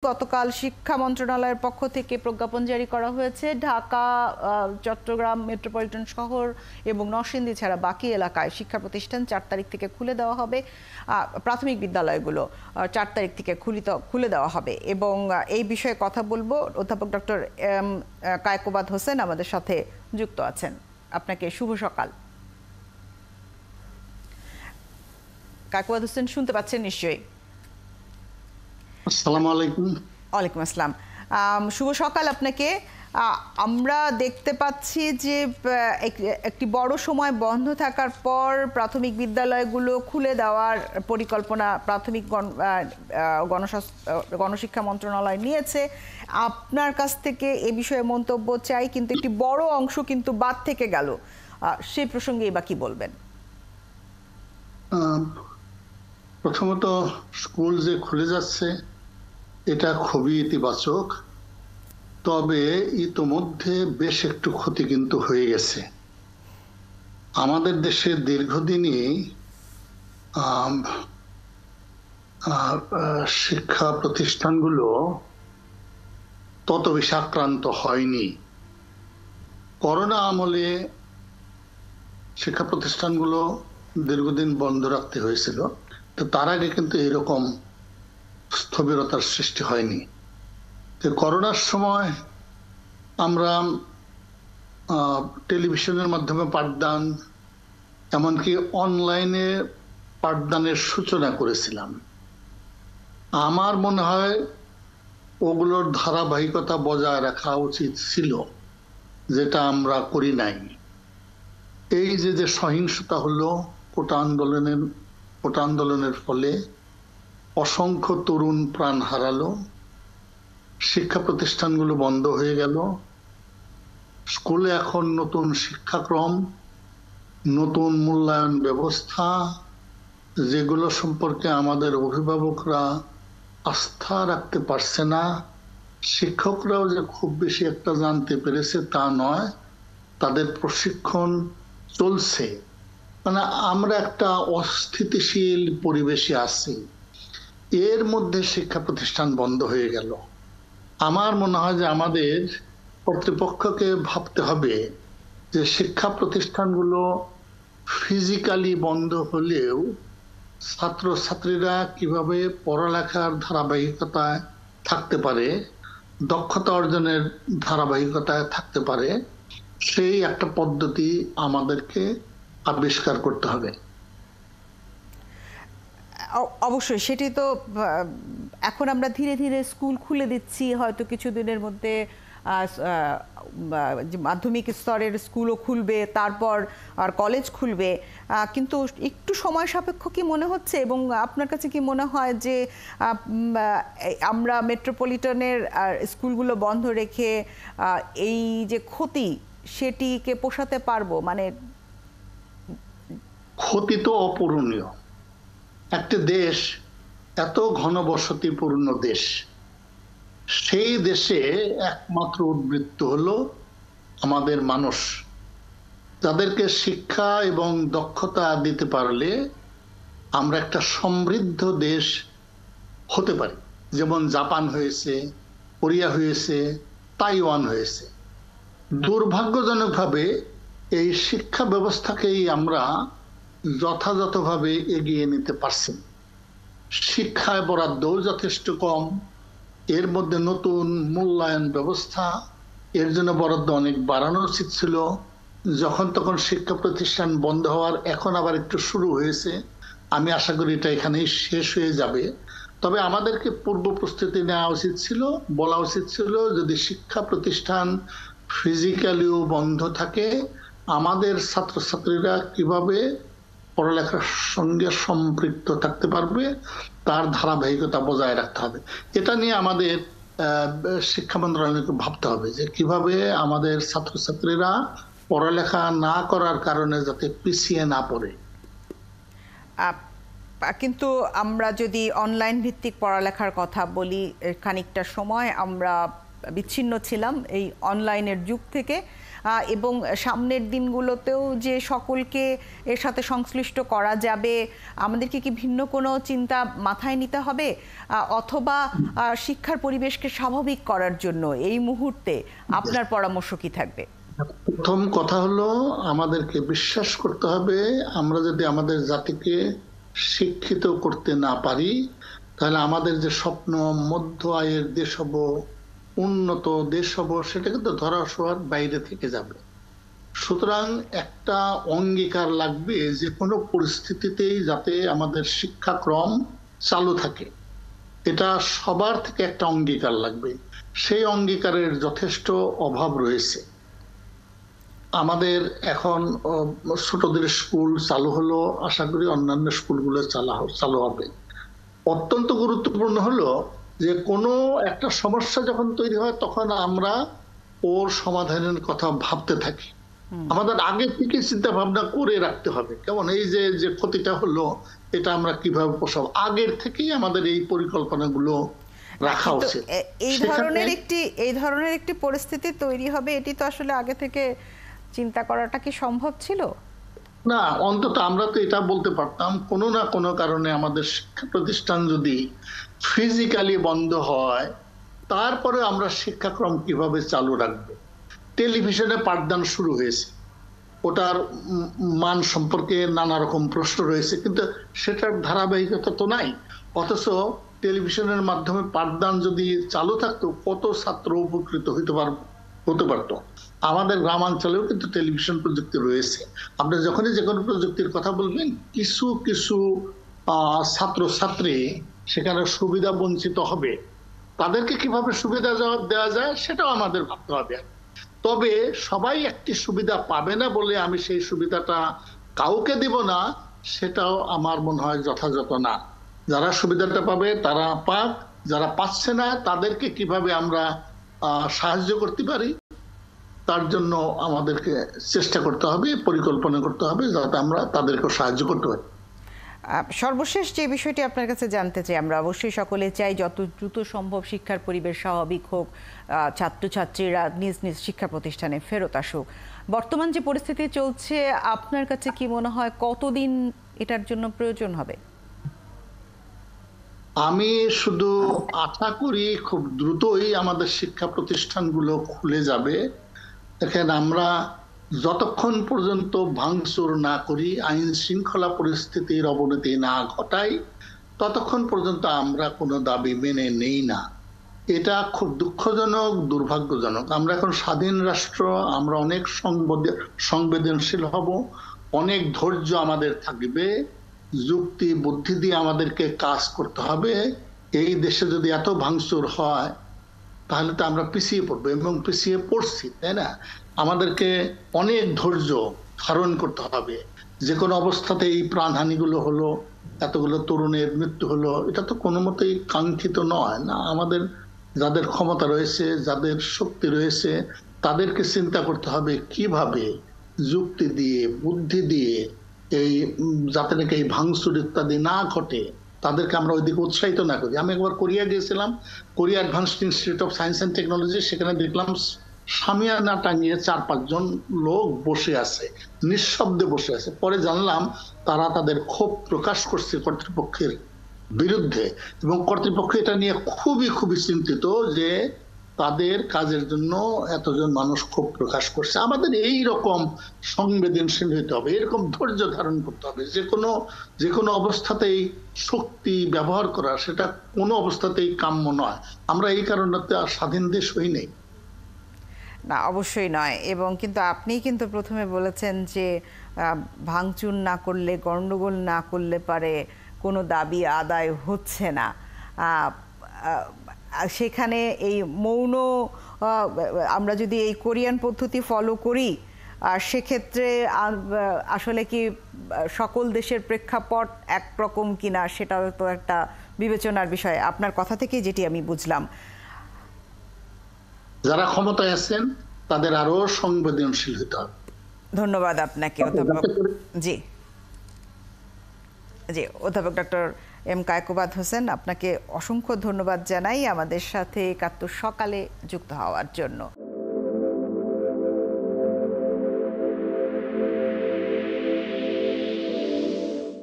গতকাল শিক্ষা মন্ত্রণালয়ের পক্ষ থেকে প্রজ্ঞাপন জারি করা হয়েছে। ঢাকা, চট্টগ্রাম মেট্রোপলিটন শহর এবং নরসিংদী ছাড়া বাকি এলাকায় শিক্ষা প্রতিষ্ঠান ৪ তারিখ থেকে খুলে দেওয়া হবে। প্রাথমিক বিদ্যালয়গুলো ৪ তারিখ থেকে খুলে দেওয়া হবে এবং এই বিষয়ে কথা বলবো। অধ্যাপক ডক্টর কায়কোবাদ হোসেন আমাদের সাথে যুক্ত আছেন। আপনাকে শুভ সকাল। কায়কোবাদ হোসেন শুনতে পাচ্ছেন নিশ্চয়ই? আসসালামু আলাইকুম। ওয়ালাইকুম আসসালাম। শুভ সকাল আপনাকে। আমরা দেখতে পাচ্ছি যে একটি বড় সময় বন্ধ থাকার পর প্রাথমিক বিদ্যালয়গুলো খুলে দেওয়ার পরিকল্পনা প্রাথমিক গণশিক্ষা মন্ত্রণালয় নিয়েছে। আপনার কাছ থেকে এ বিষয়ে মন্তব্য চাই, কিন্তু একটি বড় অংশ কিন্তু বাদ থেকে গেল, সেই প্রসঙ্গে এবার কি বলবেন? প্রথমত, স্কুল যে খুলে যাচ্ছে এটা খুবই ইতিবাচক, তবে ইতোমধ্যে বেশ একটু ক্ষতি কিন্তু হয়ে গেছে। আমাদের দেশে দীর্ঘদিনই শিক্ষা প্রতিষ্ঠানগুলো তত বেশি আক্রান্ত হয়নি। করোনা আমলে শিক্ষা প্রতিষ্ঠানগুলো দীর্ঘদিন বন্ধ রাখতে হয়েছিল, তো তার আগে কিন্তু এরকম স্থবিরতার সৃষ্টি হয়নি। করোনার সময় আমরা টেলিভিশনের মাধ্যমে পাঠদান, এমনকি অনলাইনে পাঠদানের সূচনা করেছিলাম। আমার মনে হয় ওগুলোর ধারাবাহিকতা বজায় রাখা উচিত ছিল, যেটা আমরা করি নাই। এই যে সহিংসতা হলো কোটা আন্দোলনের ফলে অসংখ্য তরুণ প্রাণ হারালো, শিক্ষা প্রতিষ্ঠানগুলো বন্ধ হয়ে গেল, স্কুলে এখন নতুন শিক্ষাক্রম, নতুন মূল্যায়ন ব্যবস্থা, যেগুলো সম্পর্কে আমাদের অভিভাবকরা আস্থা রাখতে পারছে না। শিক্ষকরাও যে খুব বেশি একটা জানতে পেরেছে তা নয়, তাদের প্রশিক্ষণ চলছে। মানে আমরা একটা অস্থিতিশীল পরিবেশে আছি। এর মধ্যে শিক্ষা প্রতিষ্ঠান বন্ধ হয়ে গেল। আমার মনে হয় যে আমাদের কর্তৃপক্ষকে ভাবতে হবে যে শিক্ষা প্রতিষ্ঠানগুলো ফিজিক্যালি বন্ধ হলেও ছাত্রছাত্রীরা কিভাবে পড়ালেখার ধারাবাহিকতায় থাকতে পারে, দক্ষতা অর্জনের ধারাবাহিকতায় থাকতে পারে, সেই একটা পদ্ধতি আমাদেরকে আবিষ্কার করতে হবে। অবশ্যই সেটি তো এখন আমরা ধীরে ধীরে স্কুল খুলে দিচ্ছি, হয়তো কিছুদিনের মধ্যে মাধ্যমিক স্তরের স্কুলও খুলবে, তারপর আর কলেজ খুলবে, কিন্তু একটু সময় সাপেক্ষ কি মনে হচ্ছে? এবং আপনার কাছে কি মনে হয় যে আমরা মেট্রোপলিটনের স্কুলগুলো বন্ধ রেখে এই যে ক্ষতি সেটিকে পোষাতে পারবো? মানে ক্ষতি তো অপূরণীয়। একটা দেশ, এত ঘনবসতিপূর্ণ দেশ, সেই দেশে একমাত্র উদ্বৃত্ত হলো আমাদের মানুষ, যাদেরকে শিক্ষা এবং দক্ষতা দিতে পারলে আমরা একটা সমৃদ্ধ দেশ হতে পারি। যেমন জাপান হয়েছে, কোরিয়া হয়েছে, তাইওয়ান হয়েছে। দুর্ভাগ্যজনকভাবে এই শিক্ষা ব্যবস্থাকেই আমরা যথাযথভাবে এগিয়ে নিতে পারছি। শিক্ষায় বরাদ্দও যথেষ্ট কম, এর মধ্যে নতুন মূল্যায়ন ব্যবস্থা, এর জন্য বরাদ্দ অনেক বাড়ানো উচিত ছিল। যখন তখন শিক্ষা প্রতিষ্ঠান বন্ধ হওয়ার এখন আবার একটু শুরু হয়েছে, আমি আশা করি এটা এখানেই শেষ হয়ে যাবে। তবে আমাদেরকে পূর্ব প্রস্তুতি নেওয়া উচিত ছিল, বলা উচিত ছিল যদি শিক্ষা প্রতিষ্ঠান ফিজিক্যালিও বন্ধ থাকে, আমাদের ছাত্রছাত্রীরা কিভাবে পড়ালেখার সঙ্গে সম্পৃক্ত থাকতে পারবে তার ধারাবাহিকতা বজায় রাখতে হবে। এটা নিয়ে আমাদের শিক্ষা মন্ত্রণালয়কে ভাবতে হবে যে কিভাবে আমাদের ছাত্রছাত্রীরা পড়ালেখা না করার কারণে যাতে পিছিয়ে না পড়ে। কিন্তু আমরা যদি অনলাইন ভিত্তিক পড়ালেখার কথা বলি, খানিকটা সময় আমরা বিচ্ছিন্ন ছিলাম এই অনলাইনের যুগ থেকে, এবং সামনের দিনগুলোতেও যে সকলকে এর সাথে সংশ্লিষ্ট করা যাবে, আমাদেরকে কি ভিন্ন কোনো চিন্তা মাথায় নিতে হবে, অথবা শিক্ষার পরিবেশকে স্বাভাবিক করার জন্য এই মুহূর্তে আপনার পরামর্শ কি থাকবে? প্রথম কথা হলো, আমাদেরকে বিশ্বাস করতে হবে আমরা যদি আমাদের জাতিকে শিক্ষিত করতে না পারি, তাহলে আমাদের যে স্বপ্ন মধ্য আয়ের দেশ হব, উন্নত দেশ হব, সেটা কিন্তু ধরাছোঁয়ার বাইরে থেকে যাবে। সুতরাং একটা অঙ্গীকার লাগবে যে কোনো পরিস্থিতিতেই যাতে আমাদের শিক্ষাক্রম চালু থাকে, এটা সবার থেকে একটা অঙ্গীকার লাগবে। সেই অঙ্গীকারের যথেষ্ট অভাব রয়েছে। আমাদের এখন ছোটদের স্কুল চালু হলো, আশা করি অন্যান্য স্কুলগুলো চালু হবে। অত্যন্ত গুরুত্বপূর্ণ হলো যে কোনো একটা সমস্যা যখন তৈরি হয় তখন আমরা ওর সমাধানের কথা ভাবতে থাকি। আমাদের আগে থেকে চিন্তা ভাবনা করে রাখতে হবে, কেমন এই যে ক্ষতিটা হলো এটা আমরা কিভাবে পোষাবো, আগের থেকেই আমাদের এই পরিকল্পনাগুলো রাখা উচিত। এই ধরনের একটি পরিস্থিতি তৈরি হবে, এটি তো আসলে আগে থেকে চিন্তা করাটা কি সম্ভব ছিল? না, অন্তত আমরা তো এটা বলতে পারতাম, কোনো না কোনো কারণে আমাদের শিক্ষা প্রতিষ্ঠান যদি ফিজিক্যালি বন্ধ হয়, তারপরে আমরা শিক্ষাক্রম কিভাবে চালু রাখবো। টেলিভিশনে পাঠদান শুরু হয়েছে, ওটার মান সম্পর্কে নানা রকম প্রশ্ন রয়েছে, কিন্তু সেটার ধারাবাহিকতা তো নাই। অথচ টেলিভিশনের মাধ্যমে পাঠদান যদি চালু থাকতো, কত ছাত্র উপকৃত হতে পারতো। আমাদের গ্রামাঞ্চলেও কিন্তু টেলিভিশন প্রযুক্তি রয়েছে। আপনি যখনই যে কোনো প্রযুক্তির কথা বলবেন, কিছু কিছু ছাত্রছাত্রী সেখানে সুবিধা বঞ্চিত হবে, তাদেরকে কিভাবে সুবিধা দেওয়া যায় সেটাও আমাদের ভাবতে হবে। তবে সবাই একটি সুবিধা পাবে না বলে আমি সেই সুবিধাটা কাউকে দিব না, সেটাও আমার মনে হয় যথাযথ না। যারা সুবিধাটা পাবে তারা পাক, যারা পাচ্ছে না তাদেরকে কিভাবে আমরা সাহায্য করতে পারি তার জন্য আমাদেরকে চেষ্টা করতে হবে, পরিকল্পনা করতে হবে, যাতে আমরা তাদেরকে সাহায্য করতে পারি। সর্বশেষ যে বিষয়টি আপনার কাছে জানতে চাই, আমরা অবশ্যই সকলে চাই যত দ্রুত সম্ভব শিক্ষার পরিবেশ স্বাভাবিক হোক, ছাত্রছাত্রীরা নিজ নিজ শিক্ষা প্রতিষ্ঠানে ফেরত আসুক। বর্তমান যে পরিস্থিতি চলছে, আপনার কাছে কি মনে হয় কতদিন এটার জন্য প্রয়োজন হবে? আমি শুধু আশা করি খুব দ্রুতই আমাদের শিক্ষা প্রতিষ্ঠানগুলো খুলে যাবে। দেখেন, আমরা যতক্ষণ পর্যন্ত ভাঙচুর না করি, আইন শৃঙ্খলা পরিস্থিতির অবনতি না ঘটাই, ততক্ষণ পর্যন্ত আমরা কোনো দাবি মেনে নেই না। এটা খুব দুঃখজনক, দুর্ভাগ্যজনক। আমরা এখন স্বাধীন রাষ্ট্র, আমরা অনেক সংবেদনশীল হব, অনেক ধৈর্য আমাদের থাকবে, যুক্তি বুদ্ধি দিয়ে আমাদেরকে কাজ করতে হবে। এই দেশে যদি এত ভাঙচুর হয় তাহলে তো আমরা পিছিয়ে পড়বো, এবং পিছিয়ে পড়ছি, তাই না? আমাদেরকে অনেক ধৈর্য ধারণ করতে হবে। যে কোনো অবস্থাতে এই প্রাণহানিগুলো হলো, এতগুলো তরুণের মৃত্যু হলো, এটা তো কোনো মতেই কাঙ্ক্ষিত নয় না। আমাদের যাদের ক্ষমতা রয়েছে, যাদের শক্তি রয়েছে, তাদেরকে চিন্তা করতে হবে কিভাবে যুক্তি দিয়ে বুদ্ধি দিয়ে এই যাতে নাকি এই ভাঙচুর ইত্যাদি না ঘটে, তাদেরকে আমরা ওইদিকে উৎসাহিত না করি। আমি একবার কোরিয়া গিয়েছিলাম, Korea advanced institute of science and technology, সেখানে দেখলাম সামিয়ানা টাঙিয়ে 4-5 জন লোক বসে আছে, নিঃশব্দে বসে আছে। পরে জানলাম তারা তাদের ক্ষোভ প্রকাশ করছে কর্তৃপক্ষের বিরুদ্ধে, এবং কর্তৃপক্ষ এটা নিয়ে খুবই খুবই চিন্তিত যে তাদের কাজের জন্য এতজন মানুষ ক্ষোভ প্রকাশ করছে। আমাদের এই রকম সংবেদনশীল হতে হবে, এরকম ধৈর্য ধারণ করতে হবে। যে কোনো অবস্থাতেই শক্তি ব্যবহার করা সেটা কোনো অবস্থাতেই কাম্য নয়। আমরা এই কারণে স্বাধীন দেশ হই নাই। না, অবশ্যই নয়। এবং কিন্তু আপনি কিন্তু প্রথমে বলেছেন যে ভাঙচুর না করলে, গণ্ডগোল না করলে পারে কোনো দাবি আদায় হচ্ছে না। সেখানে এই মৌন, আমরা যদি এই কোরিয়ান পদ্ধতি ফলো করি, সেক্ষেত্রে আসলে কি সকল দেশের প্রেক্ষাপট একরকম কিনা সেটাও তো একটা বিবেচনার বিষয়, আপনার কথা থেকে যেটি আমি বুঝলাম। যারা ক্ষমতায় আছেন তাদের আরো সংবেদনশীল হতে হবে। ধন্যবাদ আপনাকে। জি। জি, অধ্যাপক ডক্টর এম কায়কোবাদ হোসেন, আপনাকে অসংখ্য ধন্যবাদ জানাই আমাদের সাথে ৭১ সকালে যুক্ত হওয়ার জন্য।